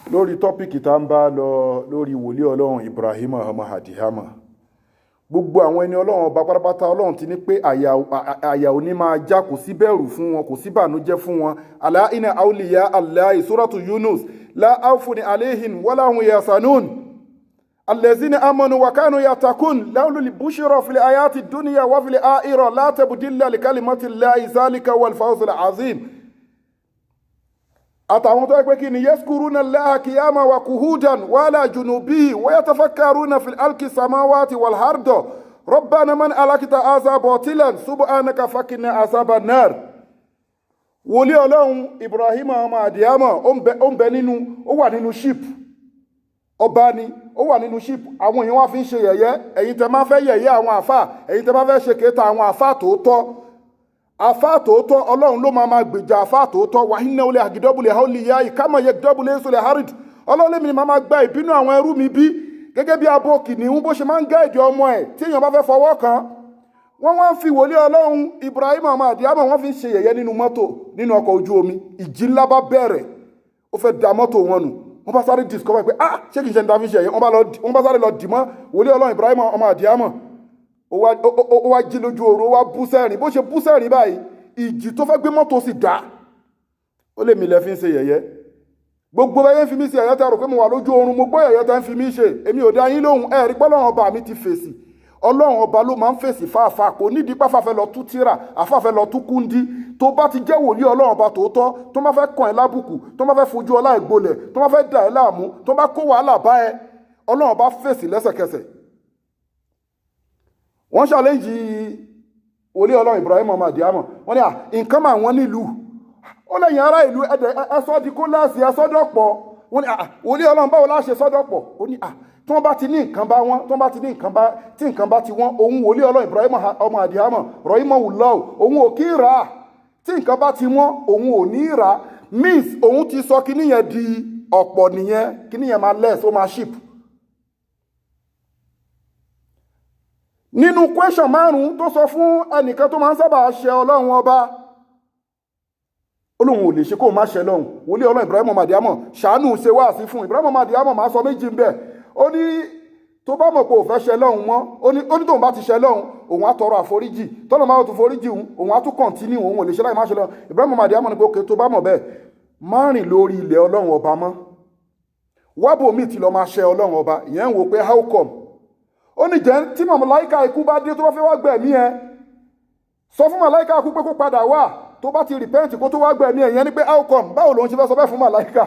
lórí tọ́pìkì tá ń bá lọ lórí wòlíì ọlọ́run Ibrahim ọmọ Adihama, gbogbo àwọn ẹni ọlọ́run ọba pátápátá ọlọ́run ti ní pé àyà òní máa já, kò sí bẹ̀rù fún wọn, kò sí bànújẹ́ fún wọn. Ala inna awliya Allahi suratu Yunus la khawfun alayhim wala hum yahzanun allazina amanu wa kanu yattaqun lahumul bushra fil hayati dunya wa fil akhirati la tabdila li kalimati Allahi zalika wal fawzul azim. àtàwọn tó pé kí ni yaskuruna Allaha qiyaman wa qu'udan wa ala junubihi wa yatafakkaruna fil khalqi samawati wal ardi rabbana man alakta hadha batilan subhanaka fakina azaban nar. wòlíì ọlọ́run Ibrahim ọmọ Adihama ó ń bẹ nínú, ó wà nínú ship ọba ni, ó wà nínú ship. àwọn èèyàn wá fi ń ṣe yẹ̀yẹ́, ẹ̀yin tẹ́ máa fẹ́ yẹ̀yẹ́ àwọn àfà, ẹ̀yin tẹ́ máa fẹ́ ṣe kéta àwọn àfà tòótọ́. àfà tòótọ́ ọlọ́run ló máa gbèjà àfà tòótọ́. wa innahu lahagidobule hauliya kama yagidobule sole harid. ọlọ́run lèmi ni máa gba ìbínú àwọn ẹrú mi bí gẹ́gẹ́ bí abo kìnìún bó ṣe máa ń gá èdè ọmọ ẹ̀ tí èèyàn bá fẹ́ fọwọ́ kan. wọ́n wá ń fi wòlíì ọlọ́run Ibrahim ọmọ Adihama wọ́n fi ń ṣe yẹ̀yẹ́ nínú mọ́tò, nínú ọkọ̀ ojú omi. ìjì ńlá bá bẹ̀rẹ̀, ó fẹ́ da mọ́tò wọn nù. wọ́n bá sáré discover pé ṣé kìí ṣe ní ta fi ṣe yẹ̀yẹ́. wọ́n bá sáré lọ dìmọ́ wòlíì ọlọ́run Ibrahim ọmọ Adihama. ó wá jí lójú oorun, ó wá bú sẹ́rìn. bó ṣe bú sẹ́rìn báyìí, ìjì tó fẹ́ gbé mọ́tò sì dá. ó lè mi lẹ́ fi ń ṣe yẹ̀yẹ́. gbogbo ẹyẹ ń fi mí ṣe yẹ̀yẹ́, tẹ́ rò pé mo wà lójú oorun, mo gbọ́ yẹ̀yẹ́ tẹ́ ń fi mí ṣe. èmi ò dá yín lóhùn. ẹ̀rí pé ọlọ́run ọba mi ti fèsì. ọlọ́run ọba ló máa ń fèsì fáfá, kò nídìí pàfàfẹ́ lọ tú tíra, àfàfẹ́ lọ tú kúndí. tó bá ti jẹ́ wòlíì ọlọ́run ọba tòótọ́, tó máa fẹ́ kàn ẹ́ lábùkù, tó máa fẹ́ fojú ọlá ìgbolẹ̀, tó máa fẹ́ dà ẹ́ láàmú, tó bá kó wàhálà bá ẹ, ọlọ́run ọba fèsì lẹ́sẹ̀kẹsẹ̀. wọ́n ṣàlẹ́jì wòlíì ọlọ́run Ibrahim ọmọ Adihama. wọ́n ní nǹkan máa wọ́n nílùú. ó lẹ́yìn ará ìlú ẹ̀sọ́ di kó láàsì ẹ̀sọ́dọ̀pọ̀. wọ́n ní wòlíì ọlọ́run báwo la ṣe sọ́dọ̀pọ̀. ó ní tí wọ́n bá ti ní nǹkan bá wọ́n, tí wọ́n bá ti ní nǹkan bá, tí nǹkan bá ti wọ́n, òun wòlíì ọlọ́run Ibrahim ọmọ Adihama rahimahullah, òun ò kí rà á. tí nǹkan bá ti wọ́n, òun ò ní rà á. means òun ti sọ kíní yẹn di ọ̀pọ̀ nìyẹn, kíní yẹn máa less, ó máa ship. nínú question márùn-ún tó sọ fún ẹnìkan tó máa ń sábà ṣe ọlọ́run ọba, olóhun ò lè ṣe kó má ṣe lọ́hun. wòlíì ọlọ́run Ibrahim ọmọ Adihama ṣàánú ṣe wá sí fún Ibrahim ọmọ Adihama. máa sọ méjì ń bẹ̀. ó ní tó bá mọ̀ pé ò fẹ́ ṣe lọ́hun mọ́, ó ní tóun bá ti ṣe lọ́hun, òun á tọrọ àforíjì. tọ́lọ́ máa tún foríjì òun á tún kọ̀ntínú, òun ò lè ṣe láì má ṣe lọ́hun. Ibrahim ọmọ Adihama ní pé òkè tó bá mọ̀ bẹ́ẹ̀, má rìn lórí ilẹ̀ ọlọ́run ọba mọ́. wábò mi ti lọ máa ṣe ọlọ́run ọba. ìyẹn ń wo pé how come. ó ní jẹ́ tí màláíkà ikú bá dé tó bá fẹ́ wá gbẹ̀mí ẹ, sọ fún màláíkà ikú pé kó padà wá. tó bá ti repent kó tó wá gbẹ̀mí ẹ. ìyẹn ni pé how come, báwo lòun ṣe fẹ́ sọ bẹ́ẹ̀ fún màláíkà.